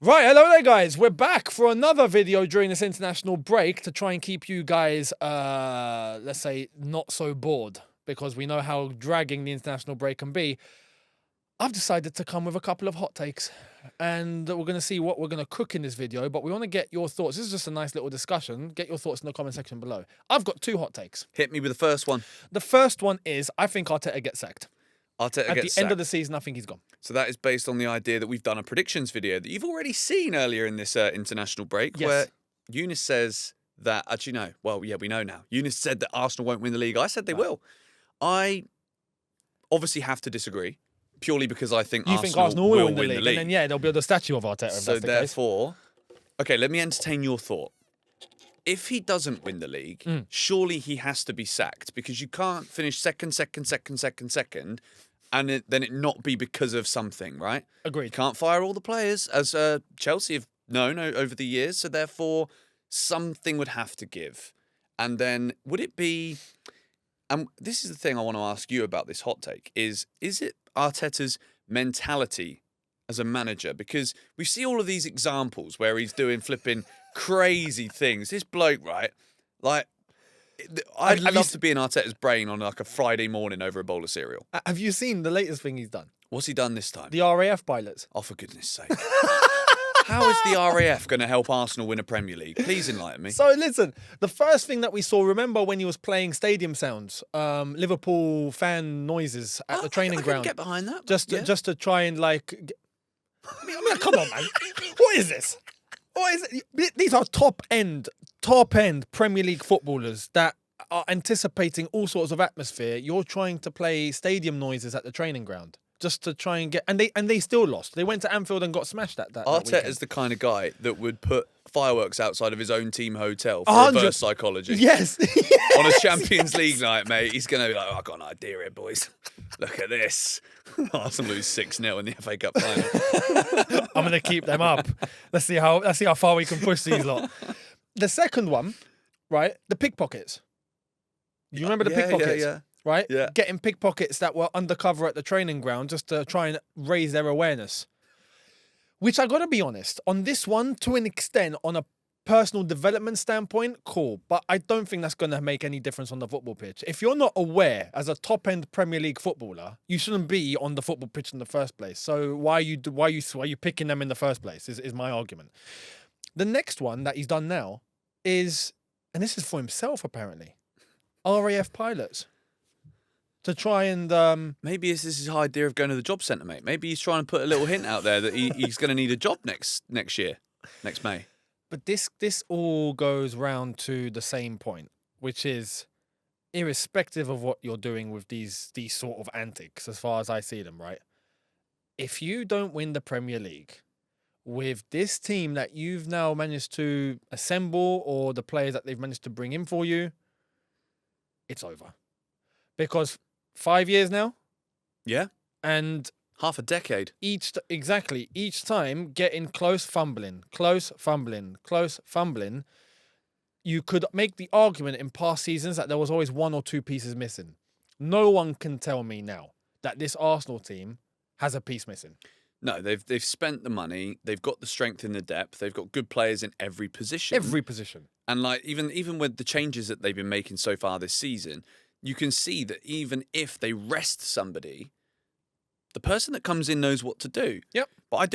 Right, hello there guys, we're back for another video during this international break to try and keep you guys, let's say, not so bored, because we know how dragging the international break can be. I've decided to come with a couple of hot takes, and we're going to see what we're going to cook in this video, but we want to get your thoughts. This is just a nice little discussion. Get your thoughts in the comment section below. I've got two hot takes. Hit me with the first one. The first one is, I think Arteta gets sacked. Arteta At gets the end of sacked. the season, I think he's gone. So that is based on the idea that we've done a predictions video that you've already seen earlier in this international break, Yes. where Younes says that, actually no, well, yeah, we know now. Younes said that Arsenal won't win the league. I said they will. I obviously have to disagree, purely because I think You think Arsenal will win the league, and then, yeah, they'll build a statue of Arteta if So that's the case. therefore, okay, let me entertain your thought. If he doesn't win the league, surely he has to be sacked, because you can't finish second, and then it not be because of something, right? You Agreed. can't fire all the players, as Chelsea have known over the years, so therefore something would have to give. And then would it be, and this is the thing I want to ask you about this hot take, is it Arteta's mentality as a manager? Because we see all of these examples where he's doing flipping crazy things. This bloke, right, like, I'd love to be in Arteta's brain on like a Friday morning over a bowl of cereal. Have you seen the latest thing he's done? What's he done this time? The RAF pilots. Oh, for goodness sake. How is the RAF going to help Arsenal win a Premier League? Please enlighten me. So listen, the first thing that we saw, remember when he was playing stadium sounds, Liverpool fan noises at the training I can ground. get behind that. Just to try and like, I mean, come on, man. What is this? What is it? These are top end Premier League footballers that are anticipating all sorts of atmosphere. You're trying to play stadium noises at the training ground just to try and get, and they still lost. They went to Anfield and got smashed that Arteta weekend. is the kind of guy that would put fireworks outside of his own team hotel for 100. reverse psychology. Yes. On a Champions League night, mate, he's going to be like, oh, I've got an idea here, boys. Look at this. Arsenal lose 6-0 in the FA Cup final. I'm gonna keep them up. Let's see how far we can push these lot. The second one, right? The pickpockets. You remember the pickpockets? Yeah. Right? Yeah. Getting pickpockets that were undercover at the training ground just to try and raise their awareness. Which I gotta be honest, on this one, to an extent, on a personal development standpoint, cool. But I don't think that's gonna make any difference on the football pitch. If you're not aware as a top-end Premier League footballer, you shouldn't be on the football pitch in the first place. So why are you picking them in the first place? Is my argument. The next one that he's done now is, and this is for himself apparently, RAF pilots. To try and Maybe this is his idea of going to the job centre, mate. Maybe he's trying to put a little hint out there that he's going to need a job next year, next May. but this all goes round to the same point, which is irrespective of what you're doing with these sort of antics, as far as I see them, right? If you don't win the Premier League with this team that you've now managed to assemble, or the players that they've managed to bring in for you, it's over. Because 5 years now, Yeah, and half a decade. each time getting close fumbling, you could make the argument in past seasons that there was always one or two pieces missing. No one can tell me now that this Arsenal team has a piece missing. No, they've spent the money. They've got the strength in the depth. They've got good players in every position. Every position. And like even with the changes that they've been making so far this season, you can see that even if they rest somebody, the person that comes in knows what to do. Yep. But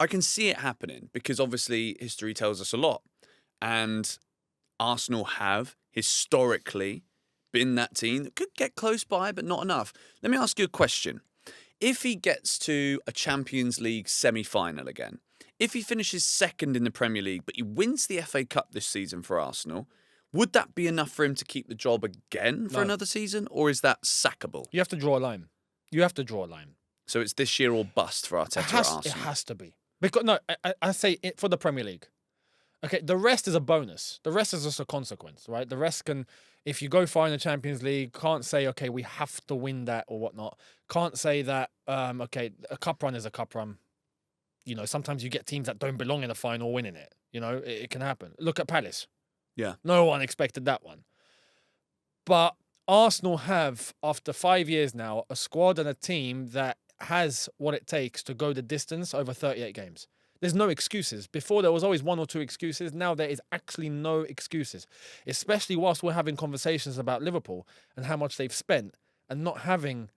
I can see it happening, because obviously history tells us a lot. And Arsenal have historically been that team that could get close by, but not enough. Let me ask you a question. If he gets to a Champions League semi-final again, if he finishes second in the Premier League, but he wins the FA Cup this season for Arsenal, would that be enough for him to keep the job again for another season, or is that sackable? You have to draw a line. You have to draw a line. So it's this year or bust for Arteta at Arsenal? It has to be. Because no, I say it for the Premier League. Okay, the rest is a bonus. The rest is just a consequence, right? The rest can, if you go far in the Champions League, can't say, okay, we have to win that or whatnot. Can't say that, okay, a cup run is a cup run. You know, sometimes you get teams that don't belong in the final winning it. You know, it can happen. Look at Palace. Yeah. No one expected that one. But Arsenal have, after 5 years now, a squad and a team that has what it takes to go the distance over 38 games. There's no excuses. Before, there was always one or two excuses. Now there is actually no excuses, especially whilst we're having conversations about Liverpool and how much they've spent and not having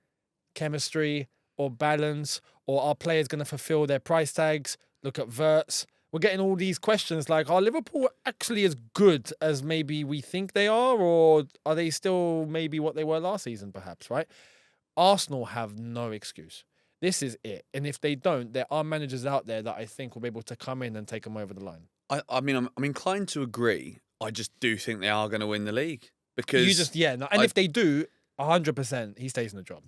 chemistry or balance, or are players going to fulfill their price tags? Look at Verts. We're getting all these questions like, are Liverpool actually as good as maybe we think they are, or are they still maybe what they were last season, perhaps, right? Arsenal have no excuse. This is it. And if they don't, there are managers out there that I think will be able to come in and take them over the line. I mean, I'm inclined to agree. I just do think they are going to win the league because And if they do, 100%, he stays in the job.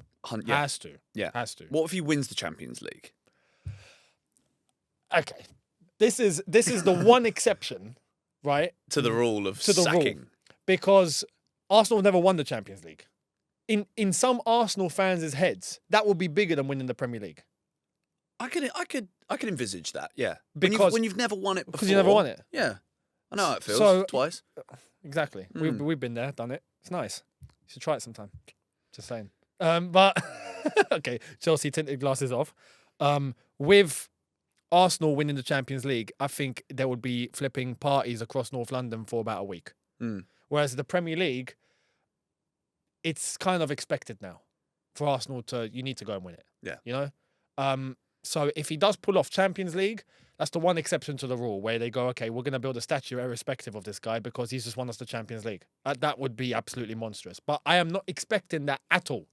Yeah. Has to. Yeah. Has to. What if he wins the Champions League? Okay. This is the one exception, right? To the rule of sacking. Because Arsenal never won the Champions League. In some Arsenal fans' heads, that will be bigger than winning the Premier League. I could envisage that, yeah. Because when you've never won it before. Because you never won it. Yeah. I know how it feels. So, twice. Exactly. We've been there, done it. It's nice. You should try it sometime. Just saying. But okay, Chelsea tinted glasses off. With Arsenal winning the Champions League, I think there would be flipping parties across North London for about a week. Whereas the Premier League, it's kind of expected now for Arsenal you need to go and win it. Yeah. You know? So if he does pull off Champions League, that's the one exception to the rule where they go, okay, we're going to build a statue irrespective of this guy because he's just won us the Champions League. That would be absolutely monstrous. But I am not expecting that at all.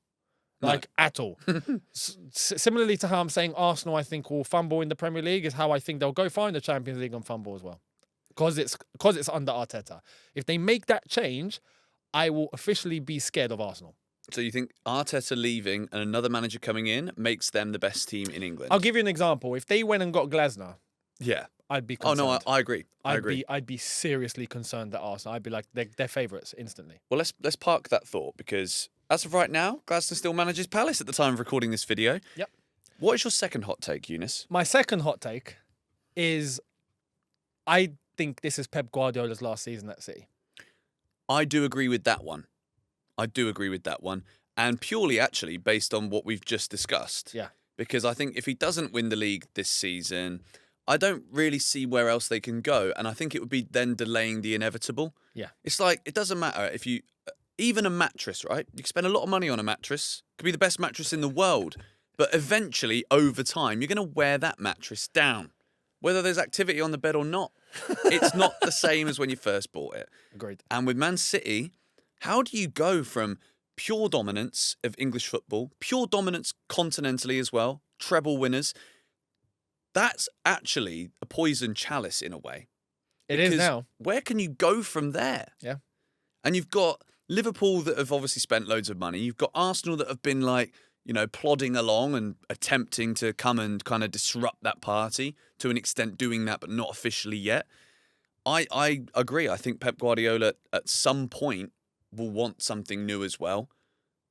At all. Similarly to how I'm saying Arsenal, I think, will fumble in the Premier League, is how I think they'll go find the Champions League and fumble as well. Because it's under Arteta. If they make that change, I will officially be scared of Arsenal. So you think Arteta leaving and another manager coming in makes them the best team in England? I'll give you an example. If they went and got Glasner, yeah, I'd be concerned. Oh no, I agree. I agree. I'd be seriously concerned that Arsenal. I'd be like they're favourites instantly. Well, let's park that thought because as of right now, Glasner still manages Palace at the time of recording this video. Yep. What is your second hot take, Younes? My second hot take is I think this is Pep Guardiola's last season at City. I do agree with that one. And purely actually based on what we've just discussed. Yeah. Because I think if he doesn't win the league this season, I don't really see where else they can go. And I think it would be then delaying the inevitable. Yeah. It's like, it doesn't matter if you, even a mattress, right? You can spend a lot of money on a mattress. It could be the best mattress in the world. But eventually, over time, you're going to wear that mattress down. Whether there's activity on the bed or not. It's not the same as when you first bought it. Agreed. And with Man City, how do you go from pure dominance of English football, pure dominance continentally as well, treble winners? That's actually a poison chalice in a way. It is now. Where can you go from there? Yeah. And you've got Liverpool that have obviously spent loads of money. You've got Arsenal that have been like, you know, plodding along and attempting to come and kind of disrupt that party to an extent, doing that, but not officially yet. I agree. I think Pep Guardiola at some point will want something new as well.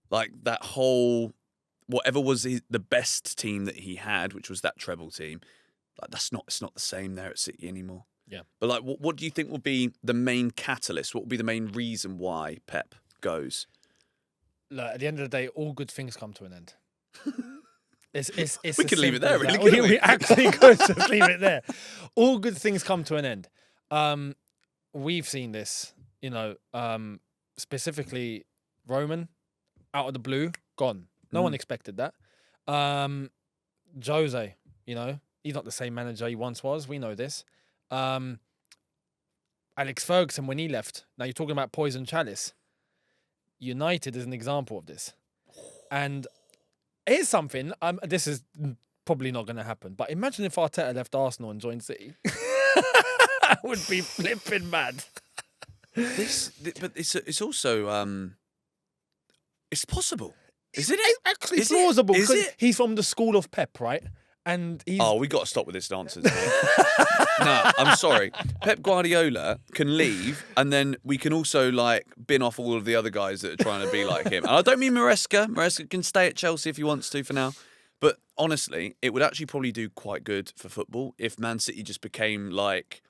Like that whole, whatever was the best team that he had, which was that treble team, like it's not the same there at City anymore. Yeah. But like, what do you think will be the main catalyst? What will be the main reason why Pep goes? Look, at the end of the day, all good things come to an end. It's we could leave it there, really, couldn't we? We actually could just leave it there. All good things come to an end. We've seen this, you know, specifically Roman, out of the blue, gone. No one expected that. Jose, you know, he's not the same manager he once was. We know this. Alex Ferguson, when he left, now you're talking about poison chalice. United is an example of this. And here's something, this is probably not going to happen, but imagine if Arteta left Arsenal and joined City. I would be flipping mad. But it's also, it's possible. Is it? It's actually plausible because he's from the school of Pep, right? And he's... Oh, we got to stop with this nonsense. No, I'm sorry. Pep Guardiola can leave, and then we can also like bin off all of the other guys that are trying to be like him. And I don't mean Maresca. Maresca can stay at Chelsea if he wants to for now. But honestly, it would actually probably do quite good for football if Man City just became like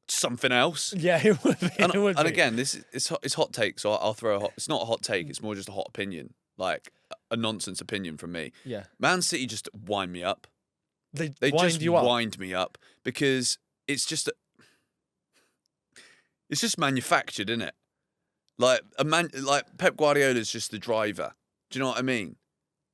something else. Yeah, it would be. And again, it's hot take, so I'll throw a hot. It's not a hot take. It's more just a hot opinion, like a nonsense opinion from me. Yeah. Man City just wind me up. They They wind just you up. wind me up because it's just manufactured, isn't it? Like like Pep Guardiola is just the driver. Do you know what I mean?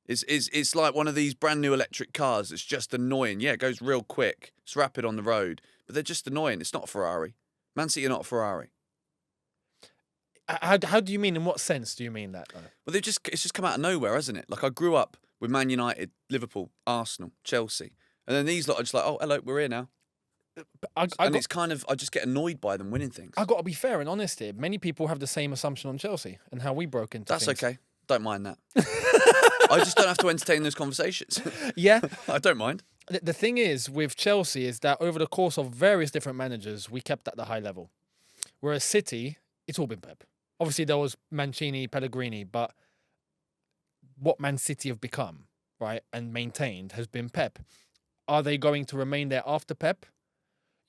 It's like one of these brand new electric cars that's just annoying. Yeah, it goes real quick. It's rapid on the road, but they're just annoying. It's not a Ferrari. Man City are not a Ferrari. How do you mean? In what sense do you mean that though? Well, it's just come out of nowhere, hasn't it? Like I grew up with Man United, Liverpool, Arsenal, Chelsea, and then these lot are just like, oh, hello, we're here now. It's kind of I just get annoyed by them winning things. I got to be fair and honest here. Many people have the same assumption on Chelsea and how we broke into. That's things. okay. Don't mind that. I just don't have to entertain those conversations. Yeah. I don't mind. The thing is with Chelsea is that over the course of various different managers, we kept at the high level. Whereas City, it's all been Pep. Obviously, there was Mancini, Pellegrini, but what Man City have become, right, and maintained has been Pep. Are they going to remain there after Pep?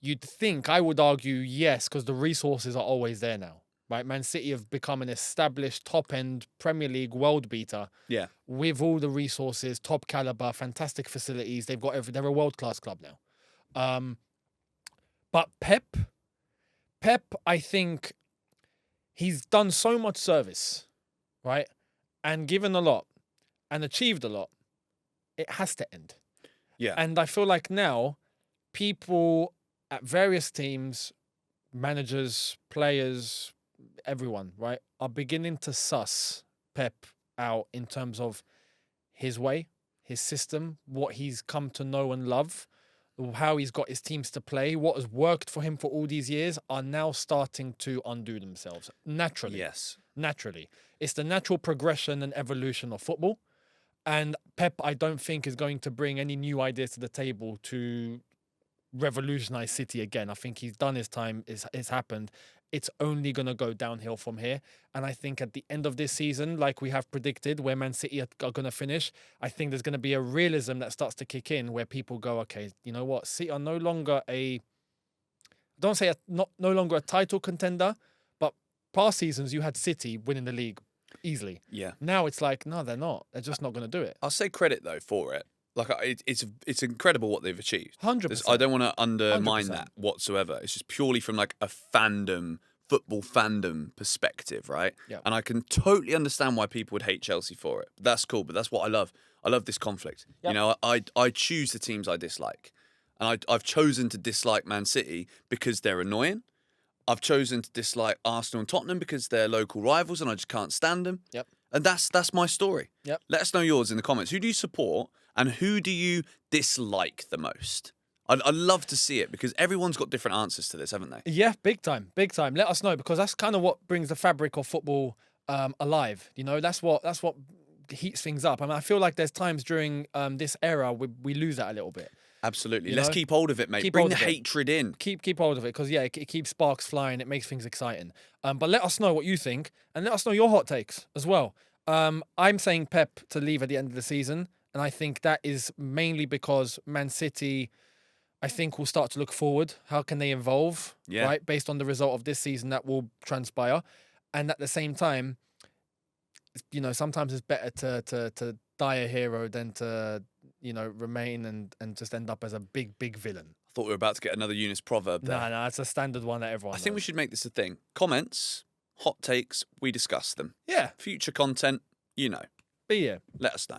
You'd think, I would argue, yes, because the resources are always there now, right? Man City have become an established top-end Premier League world beater. Yeah. With all the resources, top caliber, fantastic facilities. They've got they're a world-class club now. But Pep, I think he's done so much service, right? And given a lot and achieved a lot. It has to end. Yeah. And I feel like now people at various teams, managers, players, everyone, right, are beginning to suss Pep out in terms of his way, his system, what he's come to know and love, how he's got his teams to play, what has worked for him for all these years are now starting to undo themselves naturally. Yes. Naturally. It's the natural progression and evolution of football. And Pep, I don't think, is going to bring any new ideas to the table to revolutionize City again. I think he's done his time. It's happened. It's only going to go downhill from here. And I think at the end of this season, like we have predicted, where Man City are going to finish, I think there's going to be a realism that starts to kick in where people go, okay, you know what? City are no longer no longer a title contender, but past seasons you had City winning the league easily. Yeah. Now it's like, no, they're not. They're just not going to do it. I'll say credit though for it. Like it's incredible what they've achieved. 100%. I don't want to undermine 100%. that whatsoever. It's just purely from like a football fandom perspective, right? Yeah. And I can totally understand why people would hate Chelsea for it. That's cool, but that's what I love. I love this conflict. Yep. You know, I choose the teams I dislike, and I've chosen to dislike Man City because they're annoying. I've chosen to dislike Arsenal and Tottenham because they're local rivals, and I just can't stand them. Yep. And that's my story. Yep. Let us know yours in the comments. Who do you support and who do you dislike the most? I'd love to see it because everyone's got different answers to this, haven't they? Yeah, big time, big time. Let us know because that's kind of what brings the fabric of football alive. You know, that's what heats things up. I mean, I feel like there's times during this era we lose that a little bit. Absolutely. You Let's know? keep hold of it, mate. Keep Bring hold the of it. hatred in. Keep hold of it because it keeps sparks flying. It makes things exciting. But let us know what you think and let us know your hot takes as well. I'm saying Pep to leave at the end of the season, and I think that is mainly because Man City, I think, will start to look forward. How can they evolve? Yeah. Right, based on the result of this season that will transpire, and at the same time, you know, sometimes it's better to die a hero than to, you know, remain and just end up as a big villain. I thought we were about to get another Younes proverb there. No, it's a standard one that everyone I think we knows. should make this a thing. Comments, hot takes, we discuss them. Yeah, Future content, you know. be here. Let us know.